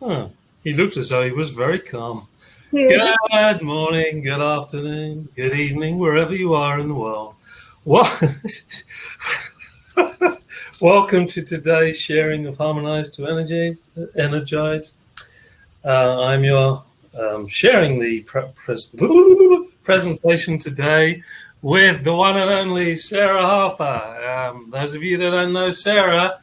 Huh. He looked as though he was very calm. Yeah. Good morning, good afternoon, good evening, wherever you are in the world. What? Welcome to today's sharing of Harmonize to Energize. I'm your sharing the presentation today with the one and only Sarah Harper. Those of you that don't know Sarah,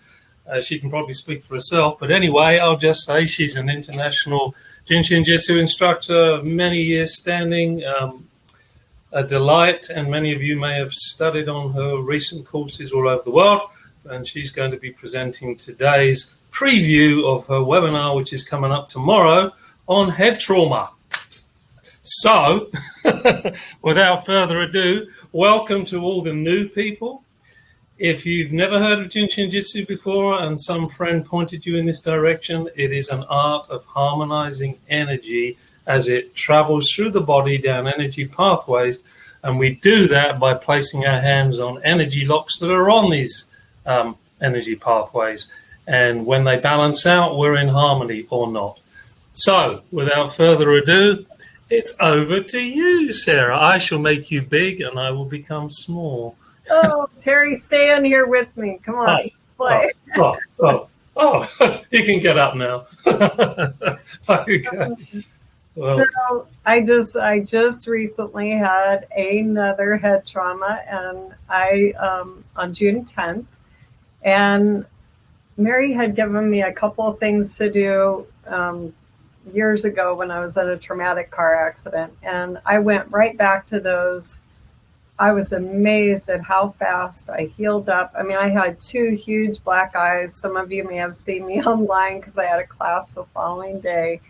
she can probably speak for herself. But anyway, I'll just say she's an international Jin Shin Jyutsu instructor of many years standing, a delight. And many of you may have studied on her recent courses all over the world. And she's going to be presenting today's preview of her webinar, which is coming up tomorrow on head trauma. So, without further ado, welcome to all the new people. If you've never heard of Jin Shin Jyutsu before and some friend pointed you in this direction, it is an art of harmonizing energy as it travels through the body down energy pathways. And we do that by placing our hands on energy locks that are on these energy pathways. And when they balance out, we're in harmony or not. So, without further ado, it's over to you, Sarah. I shall make you big and I will become small. Oh, Terry, stay in here with me. Come on, let's play. You can get up now. Okay. Well, so I just recently had another head trauma, and I on June 10th, and Mary had given me a couple of things to do years ago when I was in a traumatic car accident, and I went right back to those. I was amazed at how fast I healed up. I mean, I had 2 huge black eyes. Some of you may have seen me online because I had a class the following day.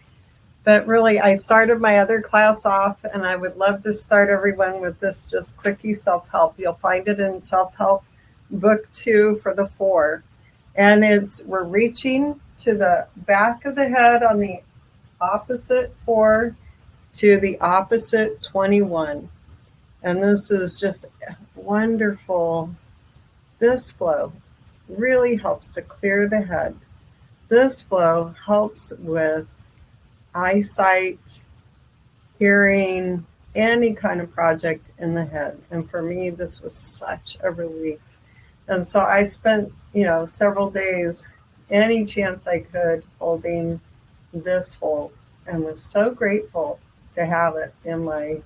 But really, I started my other class off, and I would love to start everyone with this just quickie self-help. You'll find it in Self-Help Book 2 for the 4. And we're reaching to the back of the head on the opposite 4 to the opposite 21. And this is just wonderful. This flow really helps to clear the head. This flow helps with eyesight, hearing, any kind of project in the head. And for me, this was such a relief. And so I spent, several days, any chance I could, holding this fold, and was so grateful to have it in my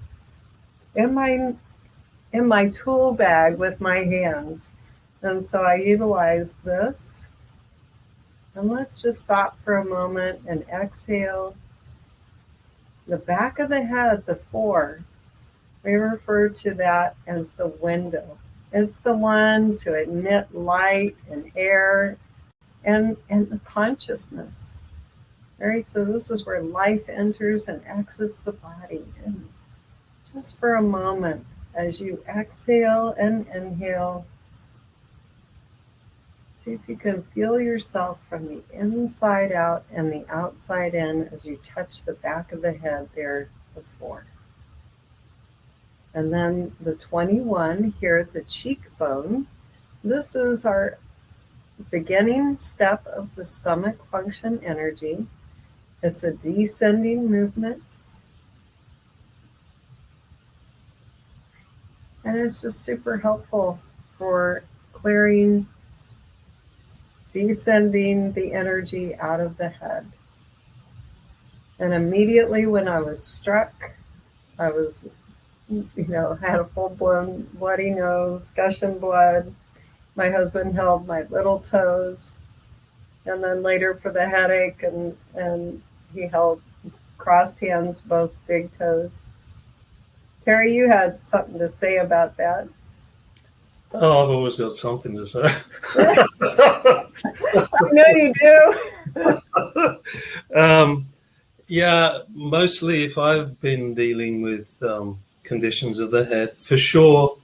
tool bag with my hands. And so I utilized this. And let's just stop for a moment and exhale. The back of the head, the 4, we refer to that as the window. It's the one to admit light and air and the consciousness. Right? So this is where life enters and exits the body. And just for a moment, as you exhale and inhale, see if you can feel yourself from the inside out and the outside in as you touch the back of the head there, the 4. And then the 21 here at the cheekbone. This is our beginning step of the stomach function energy. It's a descending movement. And it's just super helpful for clearing, descending the energy out of the head. And immediately when I was struck, I was, had a full-blown bloody nose, gushing blood. My husband held my little toes. And then later for the headache, and he held crossed hands, both big toes. Terry, you had something to say about that. Oh, I've always got something to say. I know you do. Yeah, mostly if I've been dealing with conditions of the head, for sure,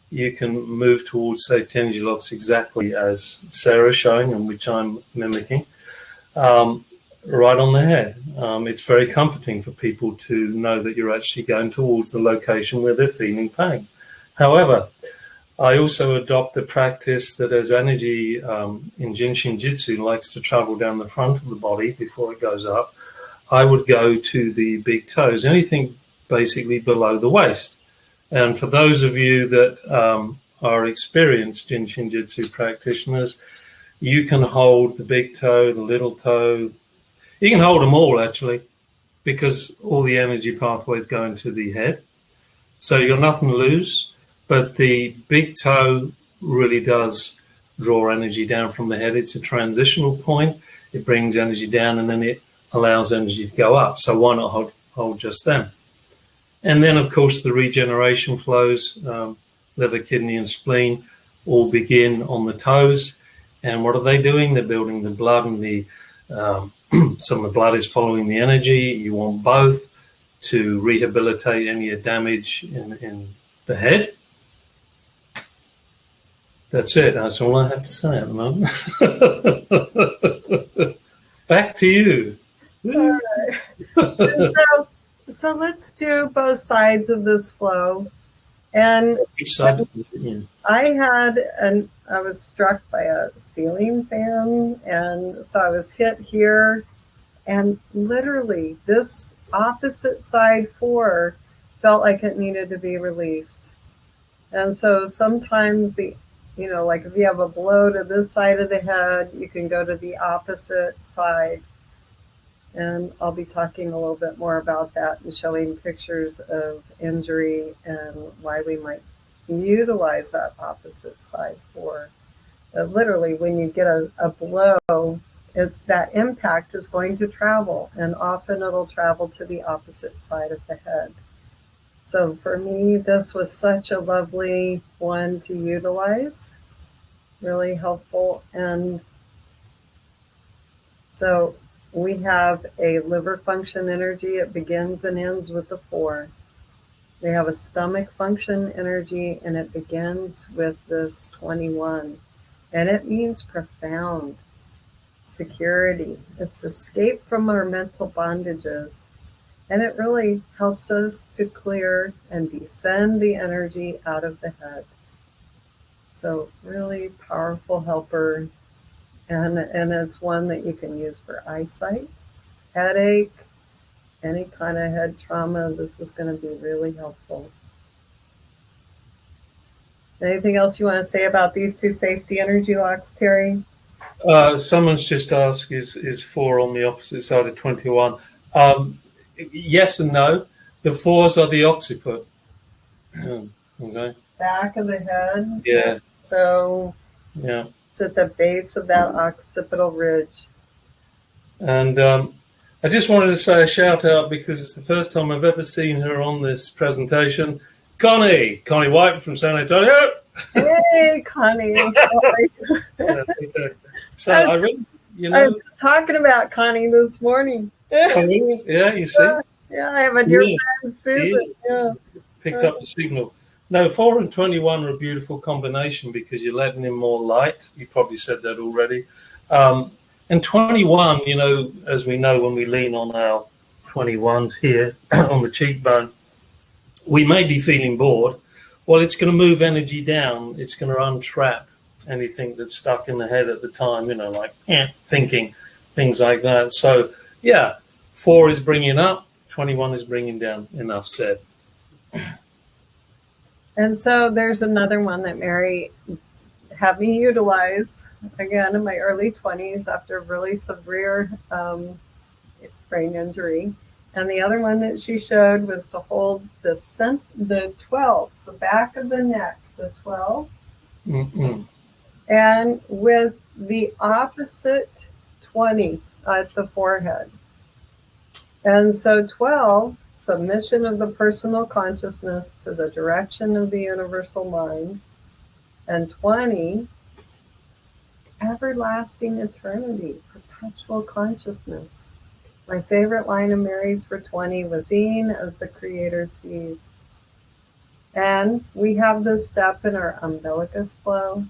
you can move towards safety energy locks exactly as Sarah's showing and which I'm mimicking, right on the head. It's very comforting for people to know that you're actually going towards the location where they're feeling pain. However, I also adopt the practice that as energy in Jin Shin Jyutsu likes to travel down the front of the body before it goes up, I would go to the big toes, anything basically below the waist. And for those of you that are experienced Jin Shin Jyutsu practitioners, you can hold the big toe, the little toe. You can hold them all, actually, because all the energy pathways go into the head. So you've got nothing to lose. But the big toe really does draw energy down from the head. It's a transitional point. It brings energy down, and then it allows energy to go up. So why not hold just them? And then, of course, the regeneration flows, liver, kidney, and spleen all begin on the toes. And what are they doing? They're building the blood, and the some of the blood is following the energy. You want both to rehabilitate any damage in the head. That's it. That's all I have to say at the moment. Back to you. All right. So let's do both sides of this flow. And each side. I was struck by a ceiling fan, and so I was hit here, and literally this opposite side 4 felt like it needed to be released. And so sometimes like if you have a blow to this side of the head, you can go to the opposite side. And I'll be talking a little bit more about that and showing pictures of injury and why we might utilize that opposite side 4. But literally, when you get a blow, it's that impact is going to travel, and often it'll travel to the opposite side of the head. So for me, this was such a lovely one to utilize, really helpful. And so we have a liver function energy. It begins and ends with the 4. We have a stomach function energy, and it begins with this 21. And it means profound security. It's escape from our mental bondages. And it really helps us to clear and descend the energy out of the head. So really powerful helper. And it's one that you can use for eyesight, headache, any kind of head trauma. This is going to be really helpful. Anything else you want to say about these 2 safety energy locks, Terry? Someone's just asked, is 4 on the opposite side of 21? Yes and no. The 4s are the occiput. Okay. Back of the head. Yeah. So yeah. It's at the base of that occipital ridge. And I just wanted to say a shout out because it's the first time I've ever seen her on this presentation. Connie White from San Antonio. Hey, Connie. So I was just talking about Connie this morning. Yeah, you see. Yeah, I have a dear friend, Susan. Yeah. Picked up the signal. No, 4 and 21 are a beautiful combination because you're letting in more light. You probably said that already. And 21, as we know, when we lean on our 21s here on the cheekbone, we may be feeling bored. Well, it's going to move energy down. It's going to untrap anything that's stuck in the head at the time, like thinking, things like that. So, yeah, 4 is bringing up, 21 is bringing down. Enough said. And so there's another one that Mary had me utilize, again, in my early 20s after a really severe brain injury. And the other one that she showed was to hold the 12s, the back of the neck, the 12. Mm-hmm. And with the opposite 20 at the forehead. And so 12, submission of the personal consciousness to the direction of the universal mind. And 20, everlasting eternity, perpetual consciousness. My favorite line of Mary's for 20 was seen as the Creator sees. And we have this step in our umbilicus flow,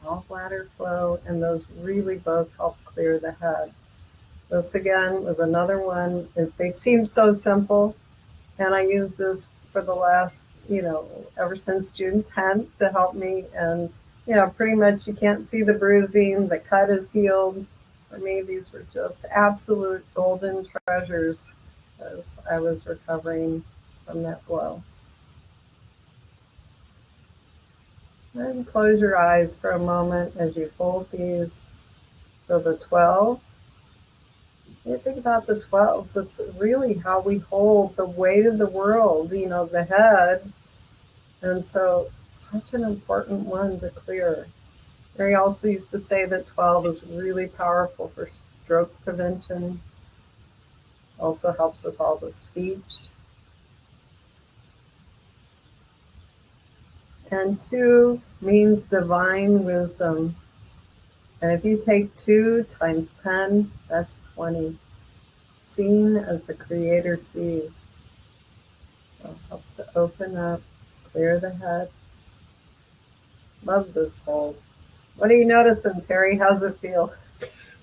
gallbladder flow, and those really both help clear the head. This again was another one. They seem so simple, and I use this for the last, ever since June 10th to help me. And, pretty much you can't see the bruising. The cut is healed. For me, these were just absolute golden treasures as I was recovering from that blow. And close your eyes for a moment as you hold these. So the 12, you think about the 12s. It's really how we hold the weight of the world, the head. And so such an important one to clear. Mary also used to say that 12 is really powerful for stroke prevention. Also helps with all the speech. And 2 means divine wisdom. And if you take 2 times 10, that's 20. Seen as the Creator sees. So it helps to open up, clear the head. Love this hold. What are you noticing, Terry? How's it feel?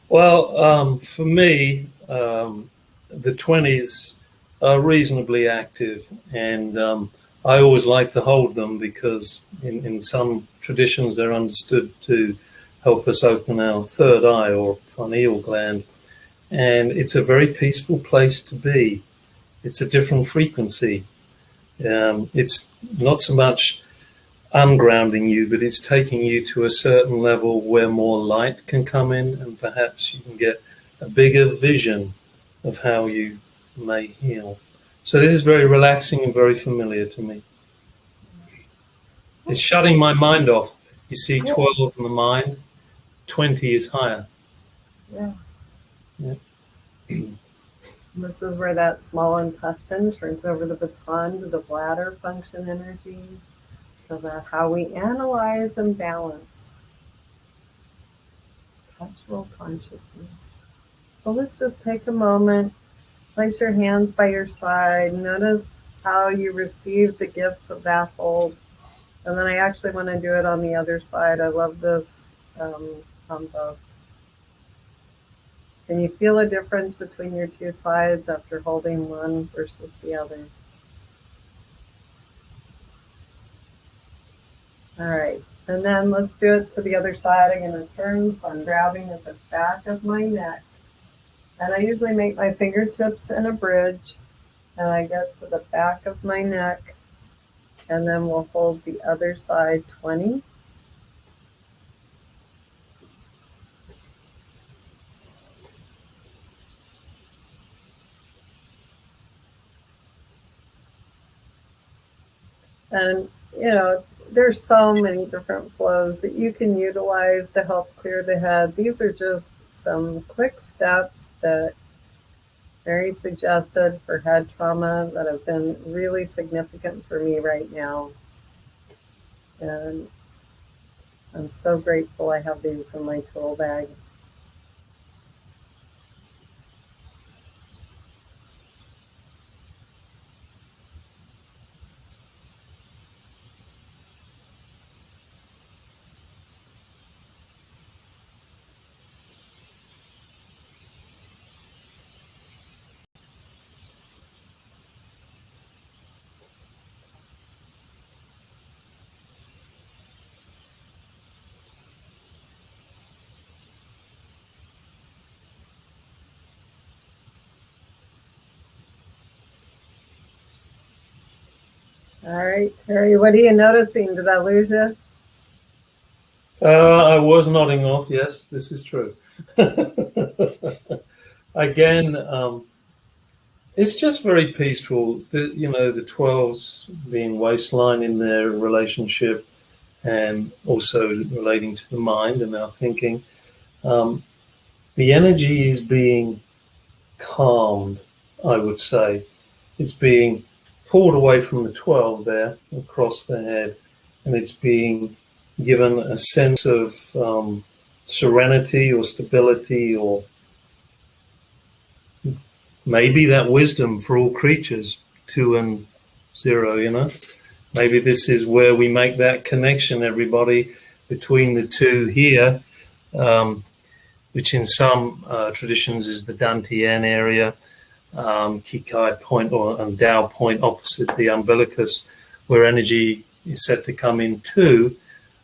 Well, for me, the 20s are reasonably active, and I always like to hold them because in some traditions they're understood to help us open our third eye or pineal gland. And it's a very peaceful place to be. It's a different frequency. It's not so much ungrounding you, but it's taking you to a certain level where more light can come in, and perhaps you can get a bigger vision of how you may heal. So this is very relaxing and very familiar to me. It's shutting my mind off. You see 12 in the mind, 20 is higher. Yeah. This is where that small intestine turns over the baton to the bladder function energy. So that how we analyze and balance cultural consciousness. So let's just take a moment, place your hands by your side, notice how you receive the gifts of that hold. And then I actually want to do it on the other side. I love this combo. Can you feel a difference between your 2 sides after holding one versus the other? All right, and then let's do it to the other side. I'm going to turn, so I'm grabbing at the back of my neck. And I usually make my fingertips in a bridge, and I get to the back of my neck, and then we'll hold the other side 20. And, there's so many different flows that you can utilize to help clear the head. These are just some quick steps that Mary suggested for head trauma that have been really significant for me right now. And I'm so grateful I have these in my tool bag. All right, Terry, what are you noticing? Did I lose you? I was nodding off. Yes, this is true. Again, it's just very peaceful. The 12s being waistline in their relationship, and also relating to the mind and our thinking. The energy is being calmed, I would say. It's being pulled away from the 12 there across the head, and it's being given a sense of serenity or stability, or maybe that wisdom for all creatures, 2 and 0, Maybe this is where we make that connection, everybody, between the 2 here, which in some traditions is the Dantian area, Kikai point or Dao point opposite the umbilicus, where energy is said to come into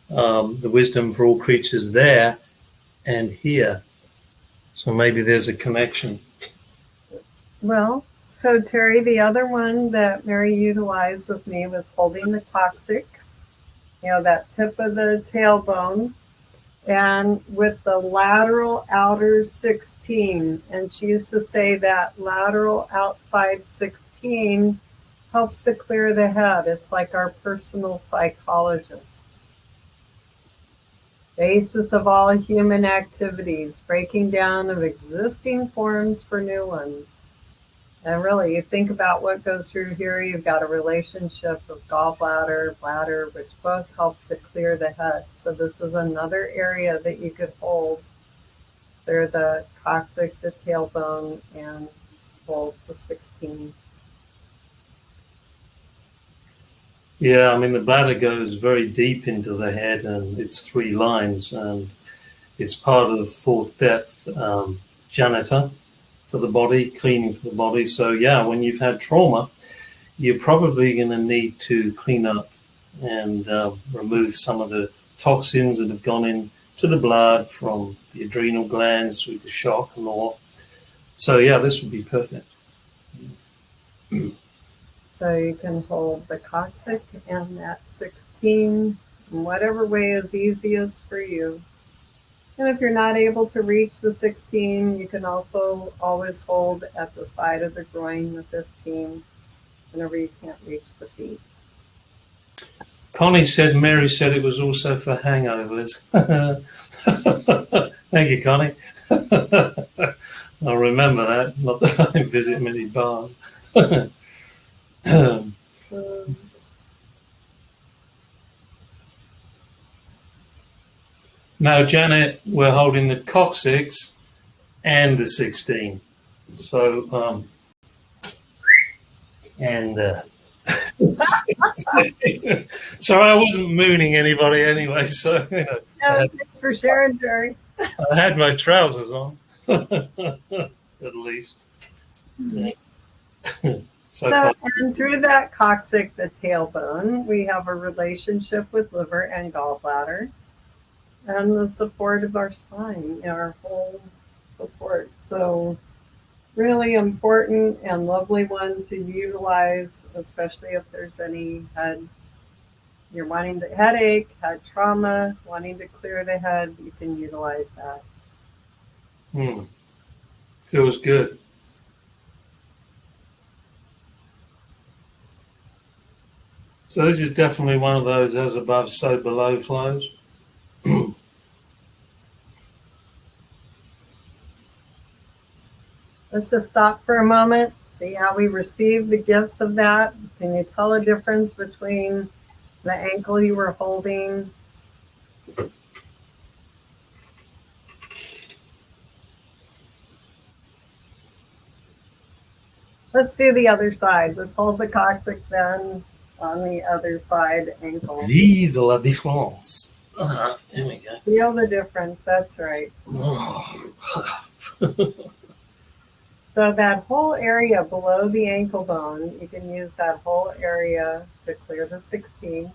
the wisdom for all creatures there and here. So maybe there's a connection. Well, so Terry, the other one that Mary utilized with me was holding the coccyx, that tip of the tailbone, and with the lateral outer 16. And she used to say that lateral outside 16 helps to clear the head. It's like our personal psychologist. Basis of all human activities, breaking down of existing forms for new ones. And really, you think about what goes through here. You've got a relationship of gallbladder, bladder, which both help to clear the head. So this is another area that you could hold. Clear the coccyx, the tailbone, and hold the 16. Yeah, I mean, the bladder goes very deep into the head, and it's 3 lines, and it's part of fourth depth janitor for the body, cleaning for the body. So yeah, when you've had trauma, you're probably going to need to clean up and remove some of the toxins that have gone into the blood from the adrenal glands through the shock and all. So yeah, this would be perfect. So you can hold the coccyx and that 16 in whatever way is easiest for you. And if you're not able to reach the 16, you can also always hold at the side of the groin, the 15, whenever you can't reach the feet. Connie said, Mary said it was also for hangovers. Thank you, Connie. I'll remember that. Not that I visit many bars. Now, Janet, we're holding the coccyx and the 16. So, sorry, I wasn't mooning anybody anyway. So, no, thanks for sharing, Jerry. I had my trousers on, at least. Yeah. So and through that coccyx, the tailbone, we have a relationship with liver and gallbladder and the support of our spine, our whole support. So really important and lovely one to utilize, especially if there's any head, you're wanting the headache, head trauma, wanting to clear the head, you can utilize that. Feels good. So this is definitely one of those as above, so below flows. Let's just stop for a moment, see how we receive the gifts of that. Can you tell a difference between the ankle you were holding? Let's do the other side. Let's hold the coccyx then on the other side ankle. Vive la différence. Here we go. Feel the difference. That's right. So that whole area below the ankle bone, you can use that whole area to clear the 16.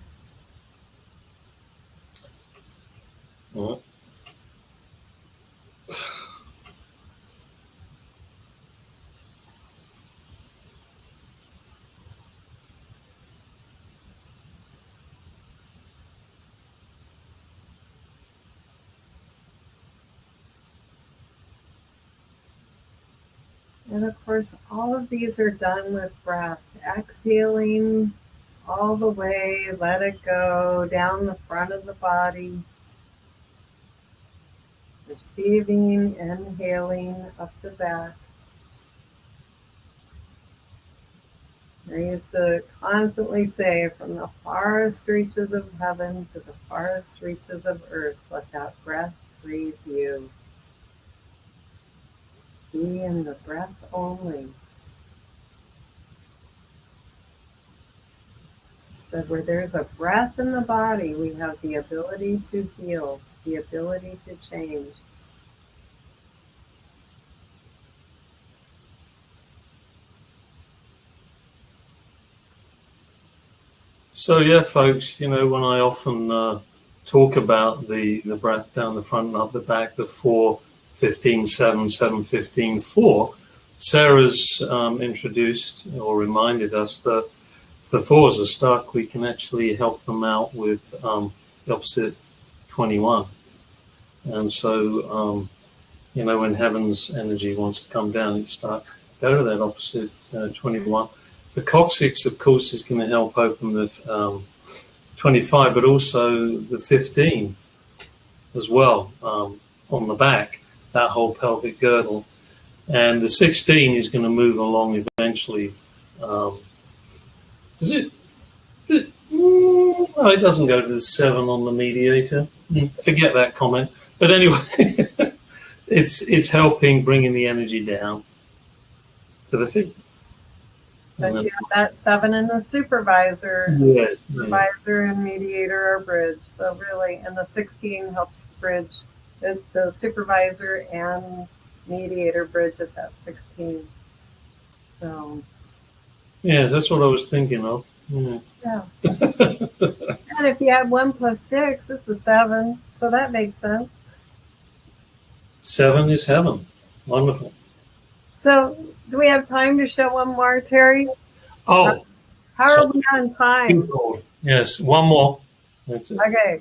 And of course, all of these are done with breath, exhaling all the way, let it go down the front of the body, receiving, inhaling up the back. I used to constantly say, from the farthest reaches of heaven to the farthest reaches of earth, let that breath breathe you. Be in the breath only. So where there's a breath in the body, we have the ability to heal, the ability to change. So yeah, folks, when I often talk about the breath down the front and up the back, the 4, 15, 7, 7, 15, 4, Sarah's introduced or reminded us that if the 4s are stuck, we can actually help them out with the opposite 21. And so, when heaven's energy wants to come down, it's stuck, go to that opposite 21. The coccyx, of course, is going to help open the 25, but also the 15 as well on the back, that whole pelvic girdle. And the 16 is going to move along eventually. Does it? No, it doesn't go to the 7 on the mediator. Forget that comment. But anyway, it's helping bringing the energy down to the feet. But you have that 7 in the supervisor. Yes. Supervisor and mediator or bridge. So really, and the 16 helps bridge the supervisor and mediator bridge at that 16. So. Yeah, that's what I was thinking of. Yeah. And if you add 1 plus 6, it's a 7. So that makes sense. 7 is heaven. Wonderful. So, do we have time to show one more, Terry? Oh. How are we on time? Yes, one more. That's it. Okay.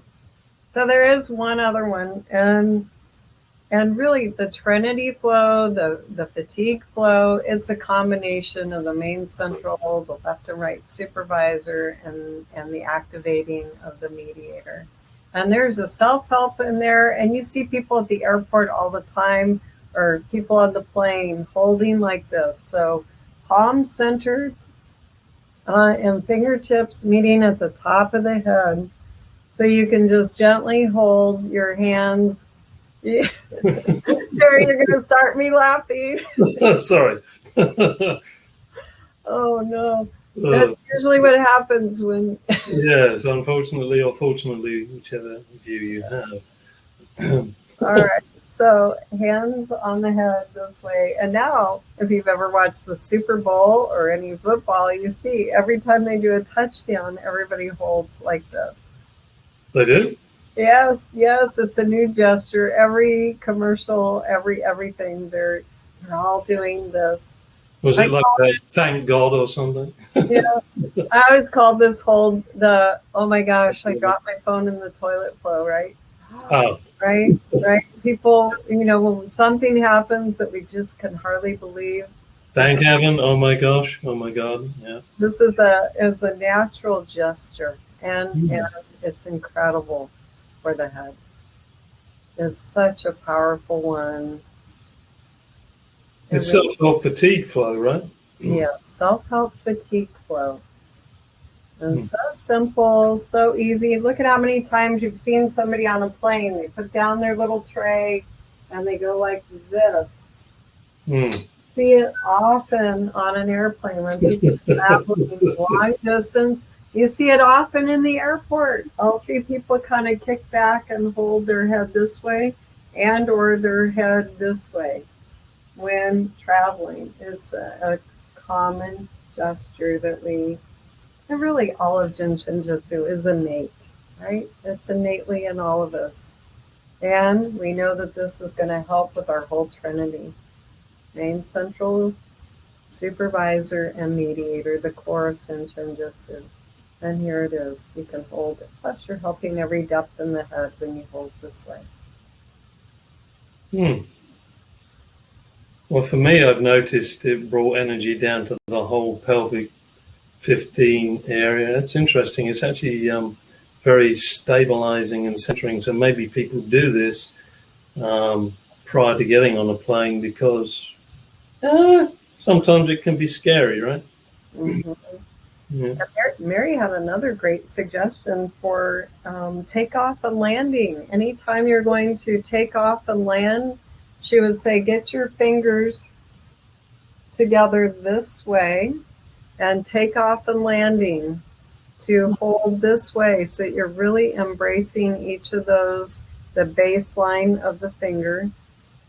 So there is one other one. And really the Trinity flow, the fatigue flow, it's a combination of the main central, the left and right supervisor, and the activating of the mediator. And there's a self-help in there. And you see people at the airport all the time, or people on the plane holding like this. So palms centered and fingertips meeting at the top of the head. So you can just gently hold your hands. Yeah. Terry, you're going to start me laughing. Sorry. Oh, no. That's usually what happens when... Yes, unfortunately or fortunately, whichever view you have. All right. So hands on the head this way. And now, if you've ever watched the Super Bowl or any football, you see every time they do a touchdown, everybody holds like this. They do? Yes, it's a new gesture. Every commercial, everything, they're all doing this. Was it like a thank God or something? Yeah. I always called this hold oh my gosh, I dropped my phone in the toilet flow, right? Oh. Right. People, when something happens that we just can hardly believe. Thank heaven. Oh my gosh. Oh my God. Yeah. This is a natural gesture, and it's incredible for the head. It's such a powerful one. It's self-help fatigue flow, right? Yeah, self-help fatigue flow. And so simple, so easy. Look at how many times you've seen somebody on a plane. They put down their little tray and they go like this. See it often on an airplane when people travel long distance. You see it often in the airport. I'll see people kind of kick back and hold their head this way and or their head this way when traveling. It's a common gesture that and really all of Jin Shin Jyutsu is innate, right? It's innately in all of us. And we know that this is going to help with our whole trinity. Main, central, supervisor, and mediator, the core of Jin Shin Jyutsu. And here it is. You can hold it. Plus you're helping every depth in the head when you hold this way. Well, for me, I've noticed it brought energy down to the whole pelvic 15 area. It's interesting. It's actually very stabilizing and centering. So maybe people do this prior to getting on a plane because sometimes it can be scary, right? Yeah. Mary had another great suggestion for takeoff and landing. Anytime you're going to take off and land, she would say, get your fingers together this way and take off and landing to hold this way. So you're really embracing each of those, the baseline of the finger.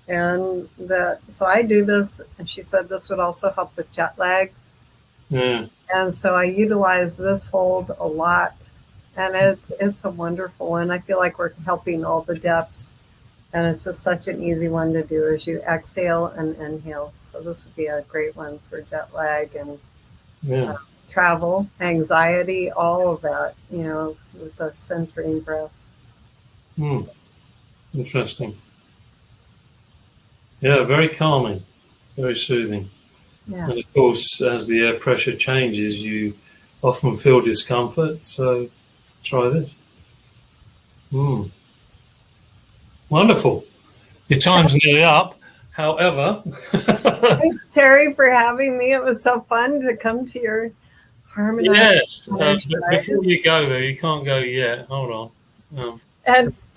And so I do this, and she said this would also help with jet lag. And And so I utilize this hold a lot, and it's a wonderful one. I feel like we're helping all the depths, and it's just such an easy one to do as you exhale and inhale. So this would be a great one for jet lag and travel, anxiety, all of that, with the centering breath. Interesting. Yeah, very calming, very soothing. Yeah. And of course, as the air pressure changes, you often feel discomfort. So try this. Wonderful. Your time's nearly up. However, thanks, Terry, for having me. It was so fun to come to your Harmonize. Yes. Before you go there, you can't go yet. Hold on.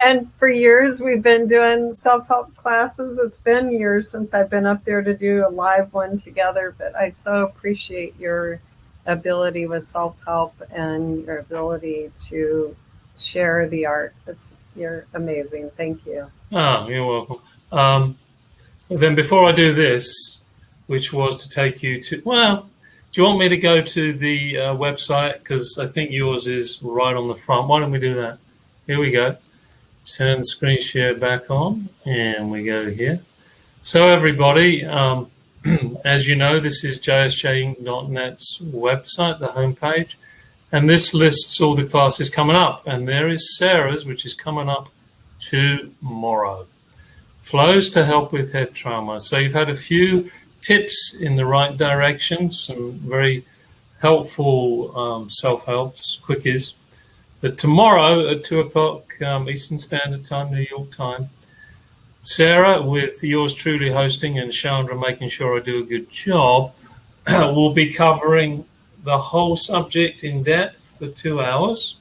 And for years we've been doing self-help classes. It's been years since I've been up there to do a live one together, but I so appreciate your ability with self-help and your ability to share the art. You're amazing. Thank you. Oh, you're welcome. Then before I do this, which was to take you to, do you want me to go to the website? Because I think yours is right on the front. Why don't we do that? Here we go. Turn screen share back on, and we go here. So everybody, as you know, this is jsj.net's website, the homepage, and this lists all the classes coming up. And there is Sarah's, which is coming up tomorrow. Flows to help with head trauma. So you've had a few tips in the right direction, some very helpful self-helps, quickies. But tomorrow at 2 o'clock Eastern Standard Time, New York time, Sarah, with yours truly hosting and Chandra making sure I do a good job, will be covering the whole subject in depth for 2 hours.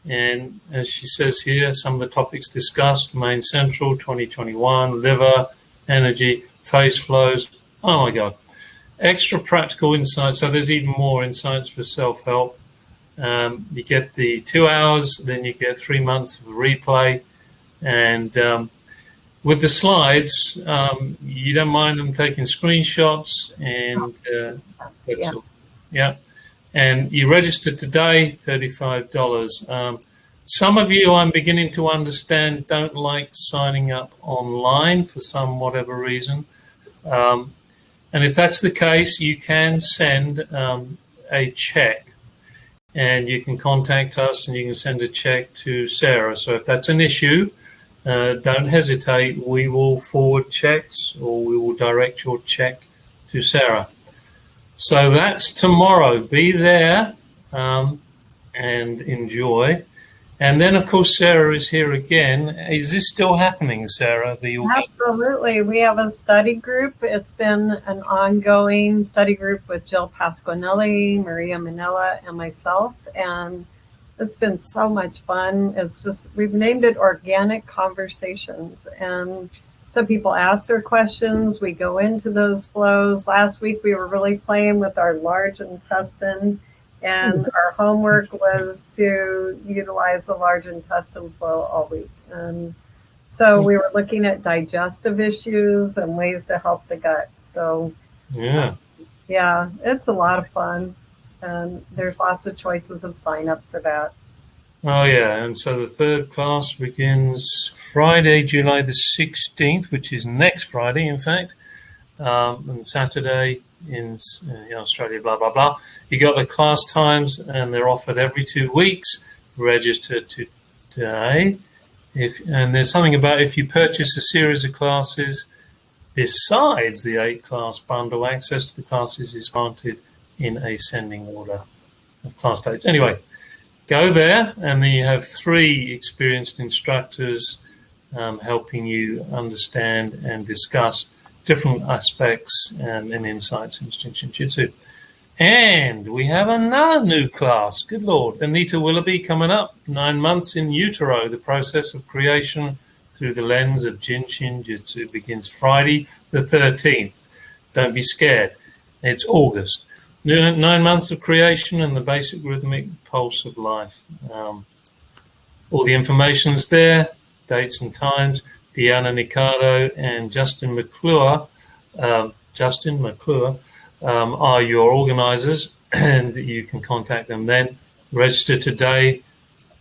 And as she says here, some of the topics discussed: main central, 2021, liver, energy, face flows. Oh my God. Extra practical insights. So there's even more insights for self-help. You get the 2 hours, then you get 3 months of replay. And with the slides, you don't mind them taking screenshots. And and you register today, $35. Some of you, I'm beginning to understand, don't like signing up online for some whatever reason. And if that's the case, you can send a check. And you can contact us and you can send a check to Sarah. So if that's an issue, don't hesitate. We will forward checks, or we will direct your check to Sarah. So that's tomorrow. Be there and enjoy. And then, of course, Sarah is here again. Is this still happening, Sarah? Absolutely. We have a study group. It's been an ongoing study group with Jill Pasquinelli, Maria Manella, and myself. And it's been so much fun. It's just, we've named it Organic Conversations. And so people ask their questions. We go into those flows. Last week, we were really playing with our large intestine. And our homework was to utilize the large intestine flow all week. And so we were looking at digestive issues and ways to help the gut. So it's a lot of fun. And there's lots of choices of sign up for that. Oh, yeah. And so the third class begins Friday, July the 16th, which is next Friday, in fact, and Saturday in Australia, blah, blah, blah. You got the class times, and they're offered every 2 weeks. Register today. And there's something about if you purchase a series of classes besides the 8-class bundle, access to the classes is granted in ascending order of class dates. Anyway, go there, and then you have 3 experienced instructors helping you understand and discuss different aspects and insights in Jin Shin Jyutsu. And we have another new class. Good Lord. Anita Willoughby coming up. 9 months in utero. The process of creation through the lens of Jin Shin Jyutsu begins Friday the 13th. Don't be scared. It's August. 9 months of creation and the basic rhythmic pulse of life. All the information's there. Dates and times. Deanna Niccardo and Justin McClure are your organizers, and you can contact them then. Register today,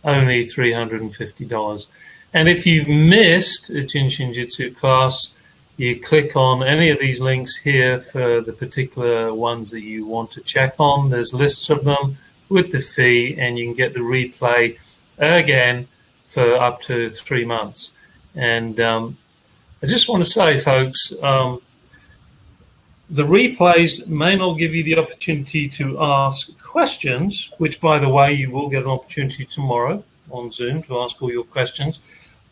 only $350. And if you've missed a Jin Shin Jyutsu class, you click on any of these links here for the particular ones that you want to check on. There's lists of them with the fee, and you can get the replay again for up to 3 months. And I just want to say, folks, the replays may not give you the opportunity to ask questions, which, by the way, you will get an opportunity tomorrow on Zoom to ask all your questions.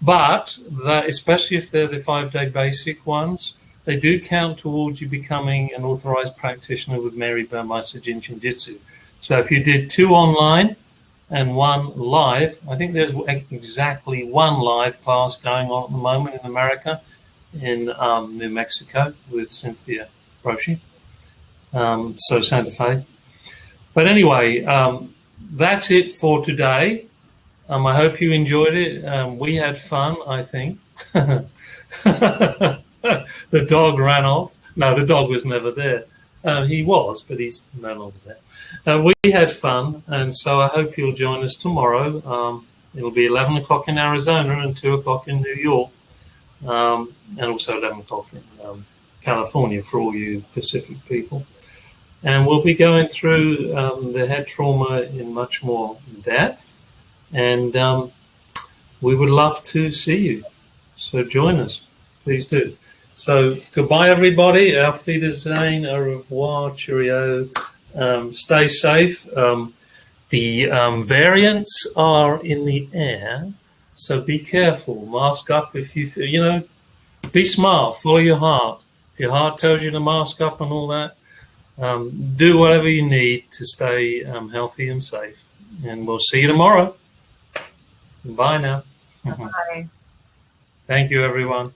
But that, especially if they're the 5-day basic ones, they do count towards you becoming an authorized practitioner with Mary Burmeister Jin Shin Jyutsu. So if you did 2 online and 1 live, I think there's exactly 1 live class going on at the moment in America, in New Mexico with Cynthia Broshi, so Santa Fe. But anyway, that's it for today. I hope you enjoyed it. We had fun, I think. The dog ran off. No, the dog was never there. He was, but he's no longer there. We had fun, and so I hope you'll join us tomorrow. It'll be 11 o'clock in Arizona and 2 o'clock in New York, and also 11 o'clock in California for all you Pacific people. And we'll be going through the head trauma in much more depth. And we would love to see you. So join us. Please do. So goodbye, everybody. Auf Wiedersehen, au revoir, cheerio. Stay safe. The variants are in the air, so be careful. Mask up if you feel, be smart. Follow your heart. If your heart tells you to mask up and all that, do whatever you need to stay healthy and safe. And we'll see you tomorrow. Bye now. Bye. Thank you, everyone.